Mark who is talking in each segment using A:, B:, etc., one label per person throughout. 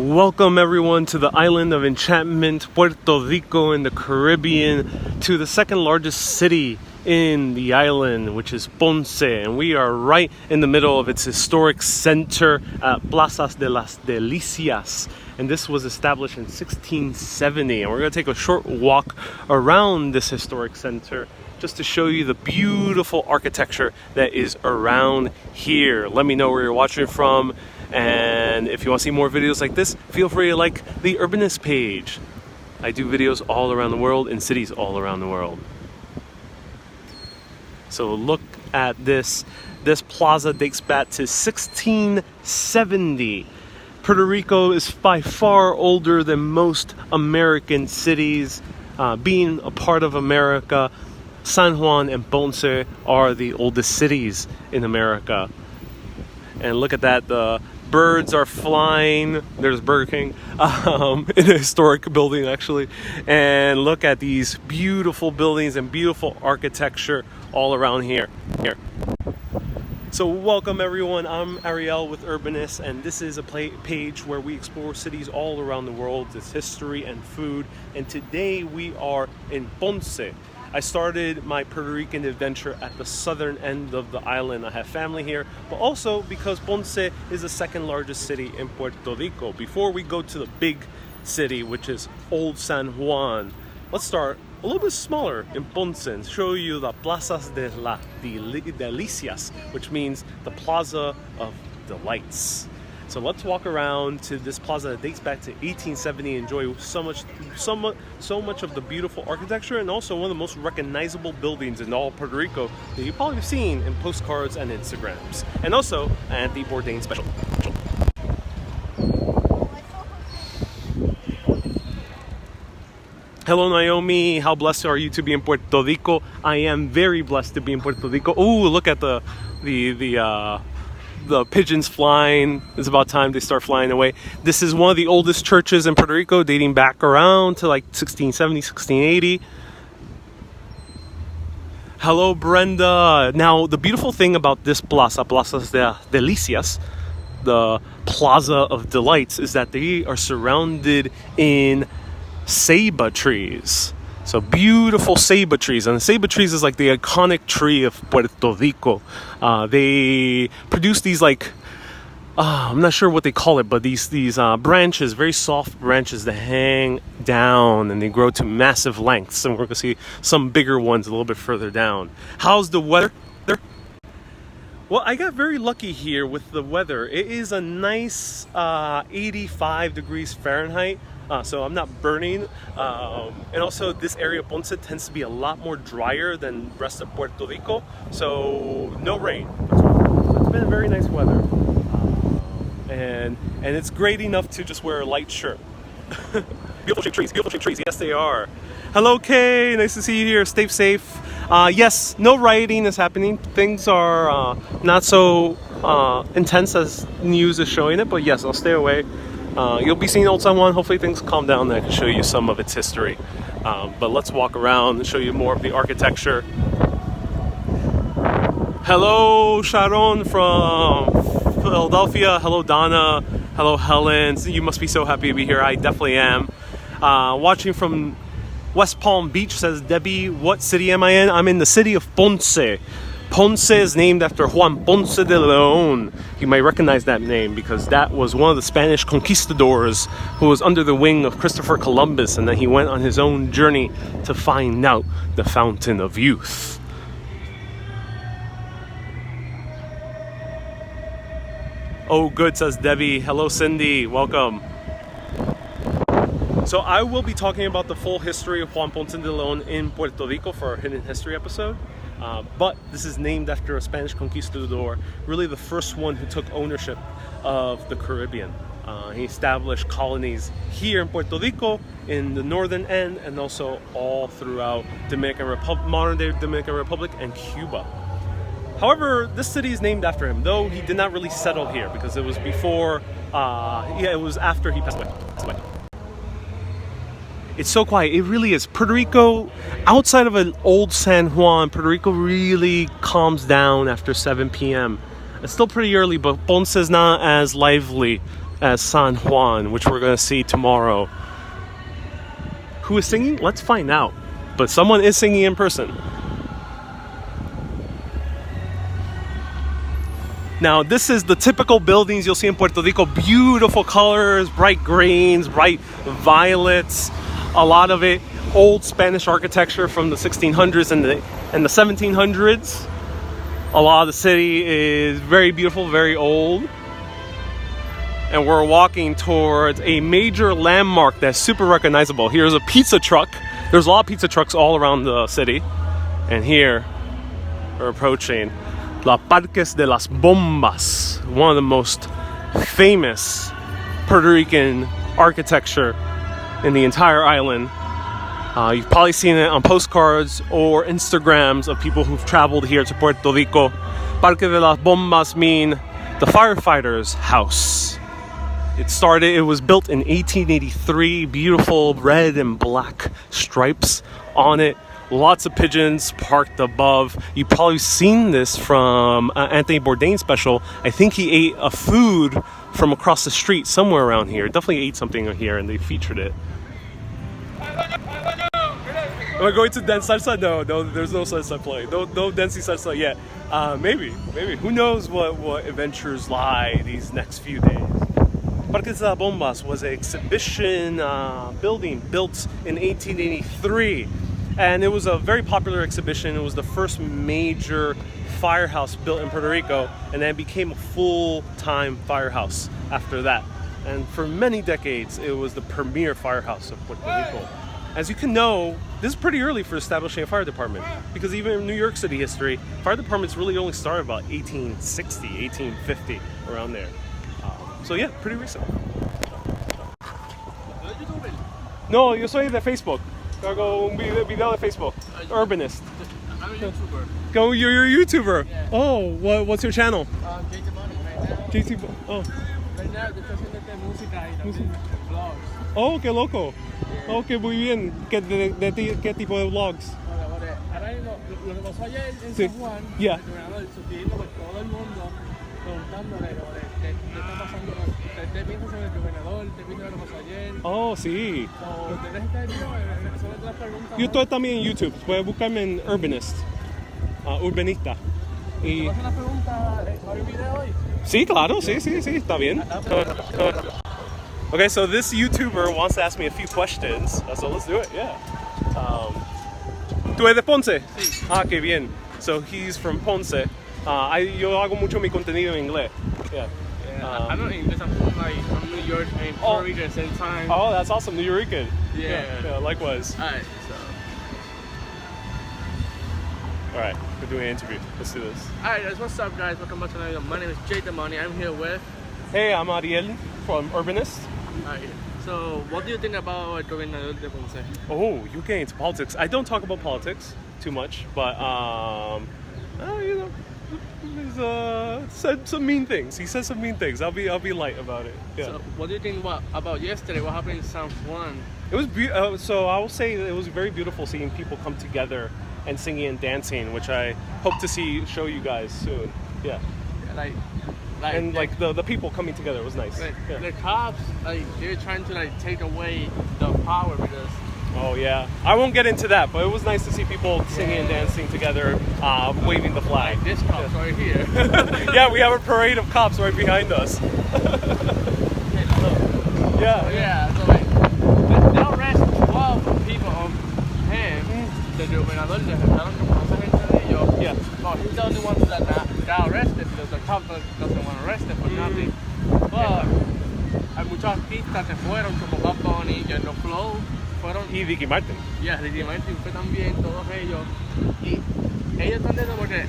A: Welcome everyone to the island of enchantment, Puerto Rico in the Caribbean, to the second largest city in the island, which is Ponce, and we are right in the middle of its historic center at Plaza de las Delicias, and this was established in 1670, and we're going to take a short walk around this historic center just to show you the beautiful architecture that is around here. Let me know where you're watching from, and if you want to see more videos like this, feel free to like the Urbanist page. I do videos all around the world in cities all around the world. So look at this. This plaza dates back to 1670. Puerto Rico is by far older than most American cities. Being a part of America, San Juan and Ponce are the oldest cities in America. And look at that, the birds are flying. There's Burger King in a historic building actually. And look at these beautiful buildings and beautiful architecture all around here. So welcome everyone, I'm Ariel with Urbanist, and this is a page where we explore cities all around the world, its history and food. And today we are in Ponce. I started my Puerto Rican adventure at the southern end of the island. I have family here, but also because Ponce is the second largest city in Puerto Rico. Before we go to the big city, which is Old San Juan, let's start a little bit smaller in Ponce and show you the Plaza de las Delicias, which means the Plaza of Delights. So let's walk around to this plaza that dates back to 1870 and enjoy so much of the beautiful architecture, and also one of the most recognizable buildings in all Puerto Rico that you've probably seen in postcards and Instagrams, and also at the Bourdain special. Hello Naomi, how blessed are you to be in Puerto Rico? I am very blessed to be in Puerto Rico. Oh, look at the pigeons flying. It's about time they start flying away. This is one of the oldest churches in Puerto Rico, dating back around to like 1670, 1680. Hello Brenda. Now the beautiful thing about this Plaza de Delicias, the Plaza of Delights, is that they are surrounded in ceiba trees. So beautiful ceiba trees, and the ceiba trees is like the iconic tree of Puerto Rico. They produce these like I'm not sure what they call it, but these branches, very soft branches that hang down and they grow to massive lengths. And we're gonna see some bigger ones a little bit further down. How's the weather there? Well, I got very lucky here with the weather. It is a nice 85 degrees Fahrenheit. So I'm not burning, and also this area of Ponce tends to be a lot more drier than the rest of Puerto Rico, so no rain. It's been a very nice weather, and it's great enough to just wear a light shirt. Beautiful trees, yes they are. Hello Kay, nice to see you here, stay safe. Yes, no rioting is happening, things are not so intense as news is showing it, but yes, I'll stay away. You'll be seeing Old San Juan. Hopefully things calm down and I can show you some of its history. But let's walk around and show you more of the architecture. Hello Sharon from Philadelphia. Hello Donna. Hello Helen. You must be so happy to be here. I definitely am. Watching from West Palm Beach, says Debbie. What city am I in? I'm in the city of Ponce. Ponce is named after Juan Ponce de Leon. You might recognize that name because that was one of the Spanish conquistadors who was under the wing of Christopher Columbus, and then he went on his own journey to find out the fountain of youth. Oh, good, says Debbie. Hello, Cindy. Welcome. So I will be talking about the full history of Juan Ponce de Leon in Puerto Rico for our Hidden History episode. But this is named after a Spanish conquistador, really the first one who took ownership of the Caribbean. He established colonies here in Puerto Rico, in the northern end, and also all throughout modern-day Dominican Republic and Cuba. However, this city is named after him, though he did not really settle here because it was before, it was after he passed away. It's so quiet. It really is. Puerto Rico, outside of an old San Juan, Puerto Rico really calms down after 7 p.m. It's still pretty early, but Ponce is not as lively as San Juan, which we're going to see tomorrow. Who is singing? Let's find out. But someone is singing in person. Now, this is the typical buildings you'll see in Puerto Rico. Beautiful colors, bright greens, bright violets. A lot of it old Spanish architecture from the 1600s and the 1700s. A lot of the city is very beautiful, very old. And we're walking towards a major landmark that's super recognizable. Here's a pizza truck. There's a lot of pizza trucks all around the city. And here, we're approaching La Parques de las Bombas, one of the most famous Puerto Rican architecture in the entire island. You've probably seen it on postcards or Instagrams of people who've traveled here to Puerto Rico. Parque de las Bombas mean the firefighter's house. It was built in 1883, beautiful red and black stripes on it. Lots of pigeons parked above. You've probably seen this from Anthony Bourdain's special. I think he ate a food from across the street somewhere around here. Definitely ate something here and they featured it. Am I going to dance salsa? No, there's no salsa play. No dancing salsa yet. Maybe. Who knows what adventures lie these next few days. Parque de las Bombas was an exhibition building built in 1883. And it was a very popular exhibition. It was the first major firehouse built in Puerto Rico, and then it became a full-time firehouse after that. And for many decades, it was the premier firehouse of Puerto Rico. As you can know, this is pretty early for establishing a fire department, because even in New York City history, fire departments really only started about 1860, 1850, around there. So yeah, pretty recent. No, yo soy de Facebook. Hago un video de Facebook. Urbanist.
B: I'm a YouTuber.
A: Go, you're a YouTuber.
B: Yeah.
A: Oh, what's your channel?
B: JT Money right now.
A: JT. Oh.
B: Right now estoy haciendo música y también vlogs.
A: Oh, qué loco.
B: Yeah.
A: Oh, qué muy bien. ¿Qué tipo de vlogs?
B: Ahora lo que pasó ayer en
A: Sí.
B: San Juan,
A: Yeah.
B: el gobernador subiendo por todo el mundo, preguntándole qué está pasando, qué piensa sobre el gobernador, qué piensa de lo que pasó ayer.
A: Oh, sí.
B: ¿Ustedes están sobre otras preguntas?
A: Yo estoy también en YouTube. Puedes buscarme en Urbanist. Urbanista. Y...
B: ¿Te vas a una pregunta para el video hoy?
A: Sí, claro. Sí, está bien. Okay, so this YouTuber wants to ask me a few questions. So let's do it, yeah. ¿Tú eres de Ponce?
B: Sí.
A: Ah, qué bien. So he's from Ponce. Yo hago mucho mi contenido en inglés. Yeah.
B: I don't English. I'm from New York and Puerto Rico at the same time.
A: Oh, that's awesome. New Yorker.
B: Yeah,
A: likewise.
B: Alright, so.
A: Alright, we're doing an interview. Let's do this.
B: Alright, what's up, guys? Welcome back to another video. My name is JT Money. I'm here with.
A: Hey, I'm Ariel from Urbanist.
B: Alright, so what do you think about el gobernador de Ponce?
A: Oh, you're getting into politics. I don't talk about politics too much, but you know, he's said some mean things. He said some mean things. I'll be light about it. Yeah.
B: So what do you think about yesterday? What happened in San Juan?
A: It was so I will say that it was very beautiful seeing people come together and singing and dancing, which I hope to show you guys soon. Yeah. The people coming together was nice.
B: The cops, they're trying to take away the power because.
A: Oh yeah, I won't get into that, but it was nice to see people singing and dancing together, waving the flag.
B: Like this cops right here.
A: Yeah, we have a parade of cops right behind us.
B: Yeah, so they arrested 12 people on him. The gobernador le arrestaron como 12 gente de ellos.
A: Yeah.
B: But he's the only one that got arrested because the cop doesn't want to arrest him for nothing. But hay muchos artistas que fueron como Bad Bunny, General Flow.
A: Y Ricky Martin.
B: Yeah, Ricky Martin fue también, todos ellos. Y ellos están diciendo porque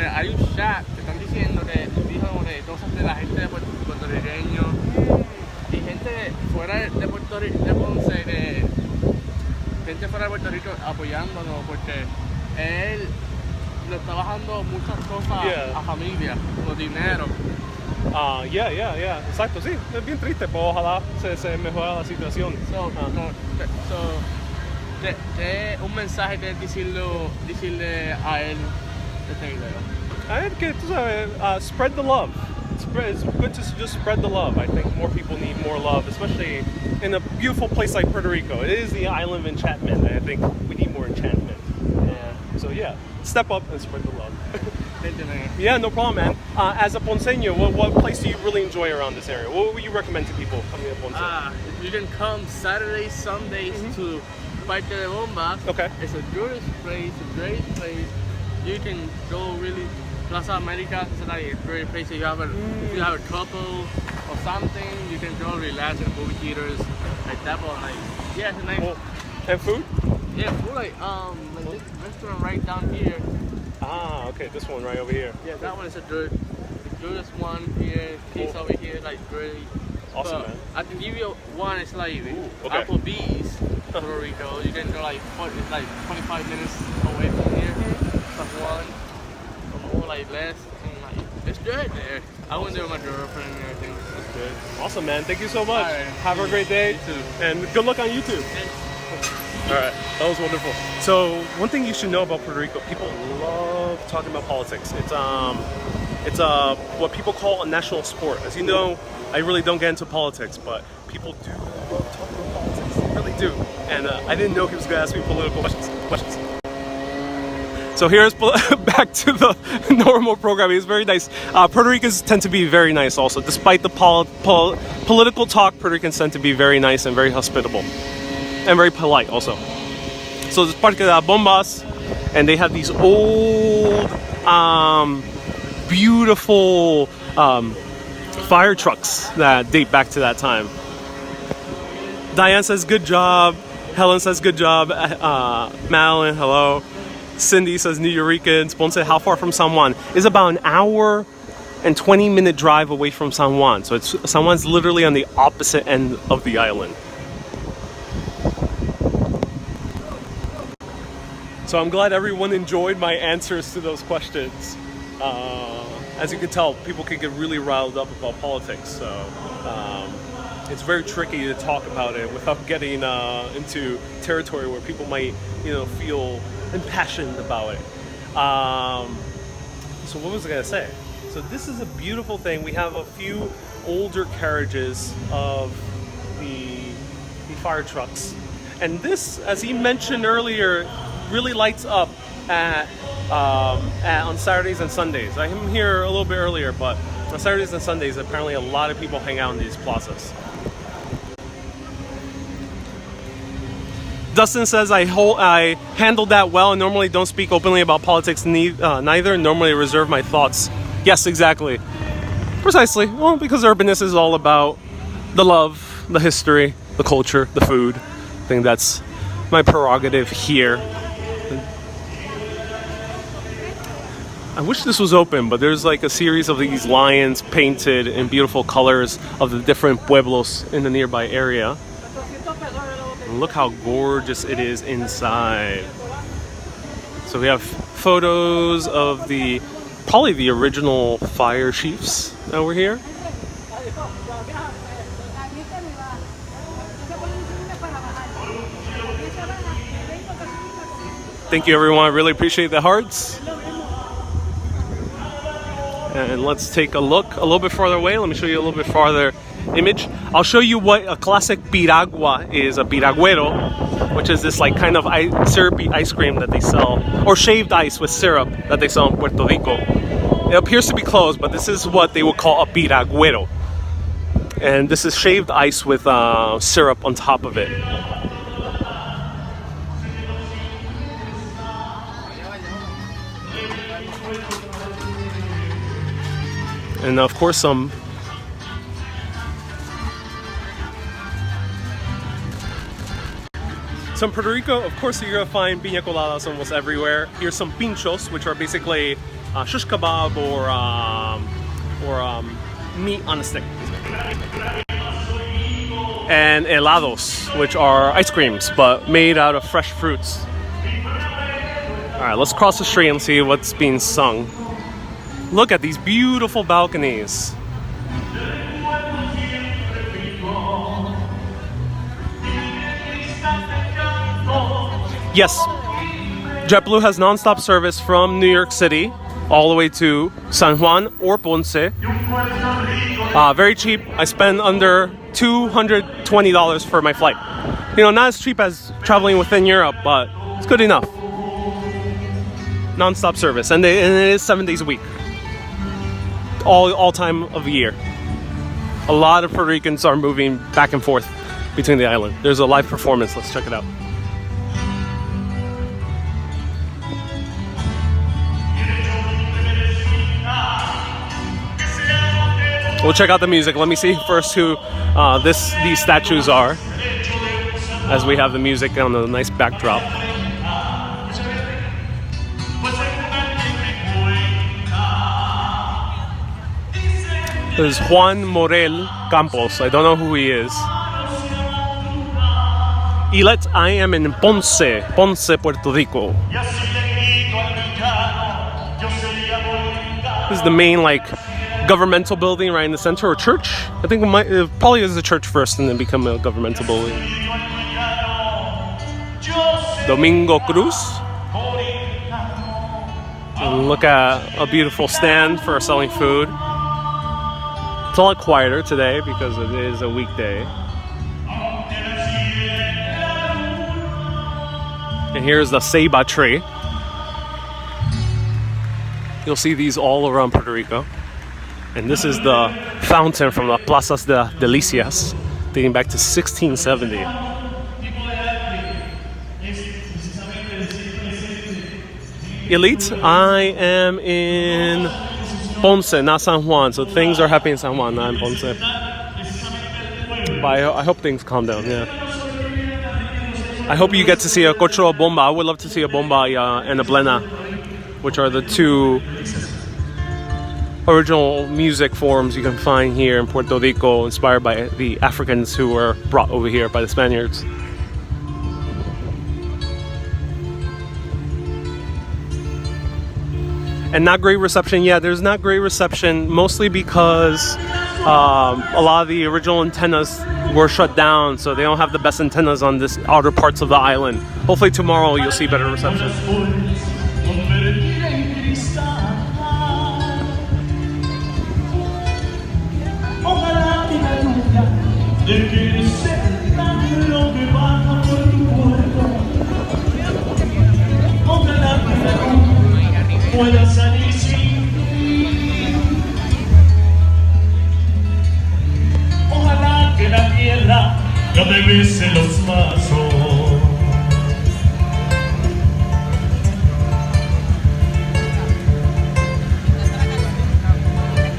B: hay un chat que están diciendo que dijo cosas de la gente de puertorriqueño y gente fuera de Puerto Rico, de Ponce, gente fuera de Puerto Rico apoyándonos porque él le está bajando muchas cosas a familia, como dinero.
A: Yeah. Exacto, sí. Es bien triste, pero ojalá se mejore la situación.
B: Un mensaje que decirle a él de este video.
A: A ver, que tú sabes, spread the love. it's good to just spread the love. I think more people need more love, especially in a beautiful place like Puerto Rico. It is the island of enchantment, and I think we need more enchantment. Yeah. So yeah, step up and spread the love.
B: Thank you, man.
A: Yeah, no problem, man. As a Ponceño, what place do you really enjoy around this area? What would you recommend to people coming to Ponce?
B: You can come Saturdays, Sundays to Parque de Bombas.
A: Okay.
B: It's a tourist place, a great place. You can go really. Plaza America is like a great place. If you have a couple or something, you can go relax in movie theaters like that. But like, yeah, it's a nice.
A: Cool. And food?
B: Yeah, food like this restaurant right down here.
A: Ah, okay, this one right over here.
B: Yeah, that one is the goodest one here. Piece over here, like great.
A: Awesome,
B: but
A: man.
B: I can give you one. It's like
A: okay.
B: Applebee's, Puerto Rico. You can go like it's like 25 minutes away from here. That's one. Or more like less. And like it's good there. I went there with my girlfriend and everything. It's good.
A: Awesome, man. Thank you so much.
B: Right.
A: Have a great day.
B: You too.
A: And good luck on YouTube. All right, that was wonderful. So one thing you should know about Puerto Rico, people love talking about politics. It's what people call a national sport. As you know, I really don't get into politics, but people do love talking about politics. They really do. And I didn't know he was going to ask me political questions. So here's back to the normal programming. It's very nice. Puerto Ricans tend to be very nice also. Despite the political talk, Puerto Ricans tend to be very nice and very hospitable. And very polite also. So this Parque de Bombas, and they have these old, beautiful fire trucks that date back to that time. Diane says good job. Helen says good job. Madeline, hello. Cindy says New Euricans. Ponce, how far from San Juan? It's about an hour and 20-minute drive away from San Juan. So San Juan's literally on the opposite end of the island. So I'm glad everyone enjoyed my answers to those questions. As you can tell, people can get really riled up about politics. So it's very tricky to talk about it without getting into territory where people might, feel impassioned about it. So what was I gonna say? So this is a beautiful thing. We have a few older carriages of the fire trucks, and this, as he mentioned earlier, really lights up on Saturdays and Sundays. I'm here a little bit earlier, but on Saturdays and Sundays, apparently a lot of people hang out in these plazas. Dustin says, I handled that well and normally don't speak openly about politics neither. Normally reserve my thoughts. Yes, exactly. Precisely. Well, because Urbanist is all about the love, the history, the culture, the food. I think that's my prerogative here. I wish this was open, but there's like a series of these lions painted in beautiful colors of the different pueblos in the nearby area. And look how gorgeous it is inside. So we have photos of probably the original fire chiefs that were here. Thank you, everyone. I really appreciate the hearts. And let's take a look a little bit farther away. Let me show you a little bit farther image. I'll show you what a classic piragua is, a piragüero, which is this like kind of syrupy ice cream that they sell, or shaved ice with syrup that they sell in Puerto Rico. It appears to be closed, but this is what they would call a piragüero. And this is shaved ice with syrup on top of it. And of course some Puerto Rico, of course you're gonna find piña coladas almost everywhere. Here's some pinchos, which are basically shish kebab or meat on a stick. And helados, which are ice creams, but made out of fresh fruits. Alright, let's cross the street and see what's being sung. Look at these beautiful balconies. Yes, JetBlue has non-stop service from New York City all the way to San Juan or Ponce. Very cheap. I spend under $220 for my flight. You know, not as cheap as traveling within Europe, but it's good enough. Non-stop service, and it is 7 days a week. All time of the year. A lot of Puerto Ricans are moving back and forth between the island. There's a live performance. Let's check it out. We'll check out the music. Let me see first who these statues are, as we have the music on a nice backdrop. This is Juan Morel Campos. I don't know who he is. Ilet, I am in Ponce, Puerto Rico. This is the main, like, governmental building right in the center, or church. I think it probably is a church first and then become a governmental building. Domingo Cruz. And look at a beautiful stand for selling food. It's a lot quieter today because it is a weekday. And here's the ceiba tree. You'll see these all around Puerto Rico. And this is the fountain from the Plaza de Delicias, dating back to 1670. Elite, I am in Ponce, not San Juan, so things are happening in San Juan, not in Ponce. But I hope things calm down, yeah. I hope you get to see a cocho bomba. I would love to see a bomba and a blena, which are the two original music forms you can find here in Puerto Rico, inspired by the Africans who were brought over here by the Spaniards. And not great reception. Yeah, there's not great reception, mostly because a lot of the original antennas were shut down, so they don't have the best antennas on this outer parts of the island. Hopefully tomorrow you'll see better reception.
C: Ojalá que la tierra no te bese los pasos.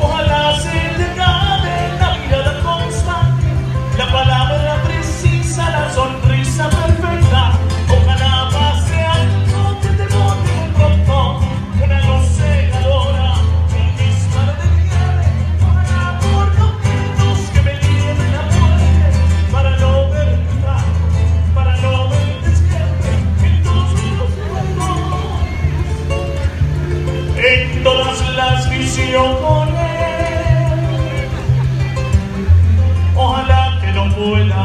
C: Ojalá se te cabe la mirada constante, la palabra precisa, la sonrisa perfecta. Ojalá pase algo que te bote pronto, una luz cegadora, un disparo de nieve. Ojalá por los dedos que me lleven la muerte, para no ver el trago, para no ver el despierte en todos los mundos, en todas las visiones. Ojalá que no pueda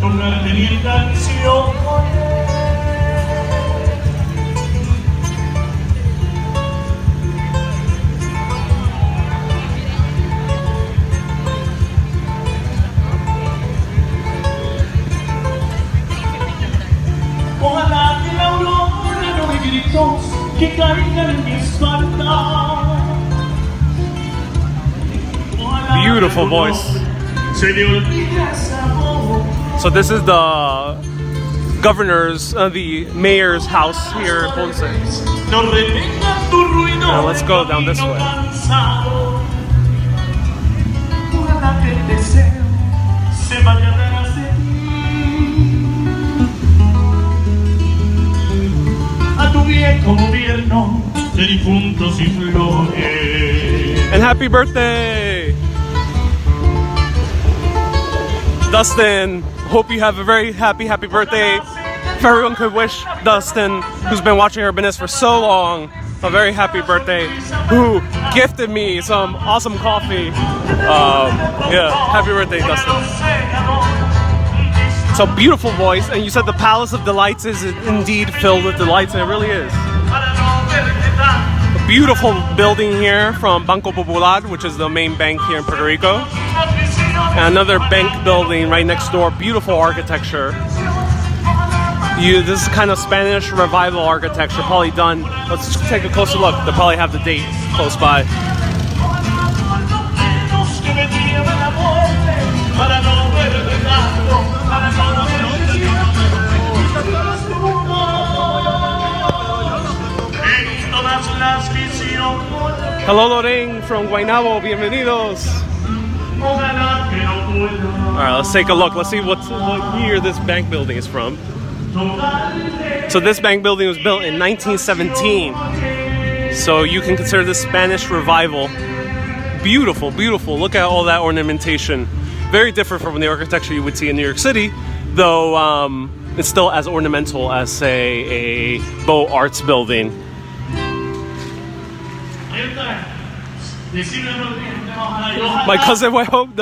C: tocarte ni en canciones. Ojalá que la aurora no me gritos que caigan en mi espalda.
A: Beautiful voice. So this is the governor's, the mayor's house here in Ponce. Now let's go down this way. And happy birthday, Dustin. Hope you have a very happy birthday. If everyone could wish Dustin, who's been watching our business for so long, a very happy birthday, who gifted me some awesome coffee. Yeah, happy birthday, Dustin. So beautiful voice, and you said the Palace of Delights is indeed filled with delights, and it really is. Beautiful building here from Banco Popular, which is the main bank here in Puerto Rico. And another bank building right next door. Beautiful architecture. This is kind of Spanish revival architecture, probably done. Let's take a closer look. They'll probably have the date close by. Hello, Lorraine from Guaynabo. Bienvenidos. Alright, let's take a look. Let's see what year this bank building is from. So this bank building was built in 1917. So you can consider this Spanish revival. Beautiful, beautiful. Look at all that ornamentation. Very different from the architecture you would see in New York City, though it's still as ornamental as, say, a Beaux Arts building. My cousin went home.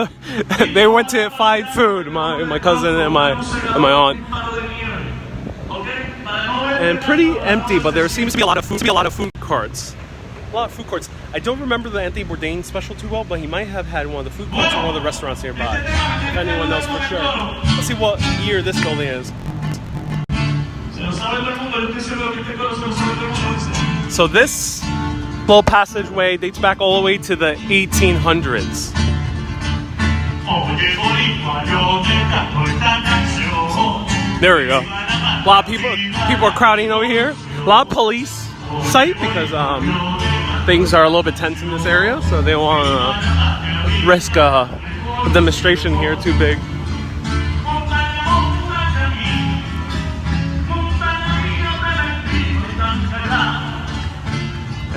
A: They went to find food. My cousin and my aunt. And pretty empty, but there seems to be a lot of food carts. A lot of food courts. I don't remember the Anthony Bourdain special too well, but he might have had one of the food courts or one of the restaurants nearby. If anyone knows for sure. Let's see what year this building is. So this little passageway dates back all the way to the 1800s. There we go. A lot of people are crowding over here. A lot of police sight because things are a little bit tense in this area, so they don't want to risk a demonstration here too big.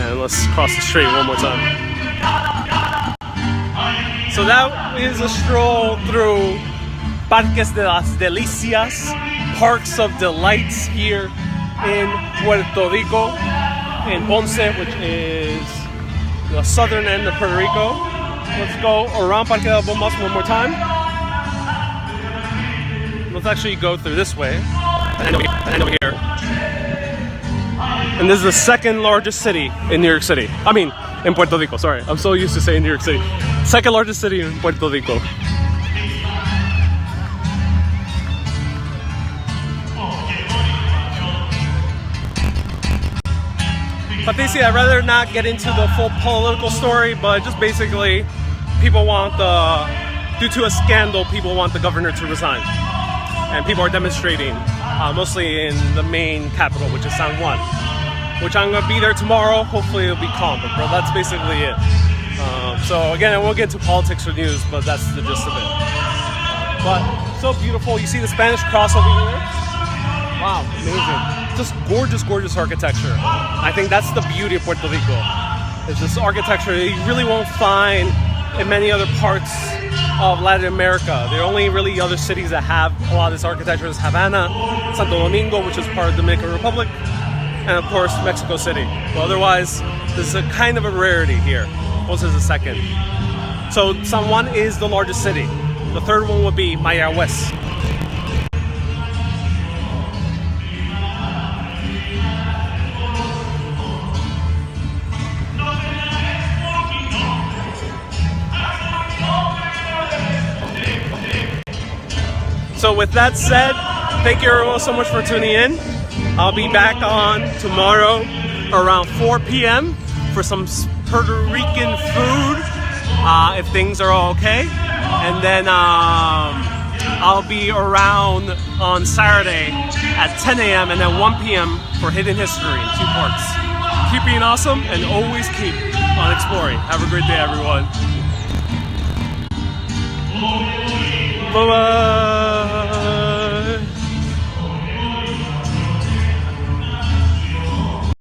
A: And let's cross the street one more time. So that is a stroll through Parques de las Delicias, Parks of Delights here in Puerto Rico, in Ponce, which is the southern end of Puerto Rico. Let's go around Parque de las Bombas one more time. Let's actually go through this way and end over here. And this is the second largest city in New York City. I mean, in Puerto Rico, sorry. I'm so used to saying New York City. Second largest city in Puerto Rico. Patricia, I'd rather not get into the full political story, but just basically, people want due to a scandal, people want the governor to resign. And people are demonstrating, mostly in the main capital, which is San Juan. Which I'm going to be there tomorrow. Hopefully it'll be calm, but bro, that's basically it. So again, I won't get into politics or news, but that's the gist of it. But so beautiful. You see the Spanish cross over here? Wow, amazing. Just gorgeous, gorgeous architecture. I think that's the beauty of Puerto Rico. It's this architecture that you really won't find in many other parts of Latin America. The only really other cities that have a lot of this architecture is Havana, Santo Domingo, which is part of the Dominican Republic, and of course Mexico City. But otherwise, this is a kind of a rarity here. Ponce is the second. So San Juan is the largest city. The third one would be Mayagüez. So with that said, thank you everyone so much for tuning in. I'll be back on tomorrow around 4 p.m. for some Puerto Rican food, if things are all okay. And then I'll be around on Saturday at 10 a.m. and then 1 p.m. for Hidden History in 2 parts. Keep being awesome and always keep on exploring. Have a great day, everyone. Bye-bye.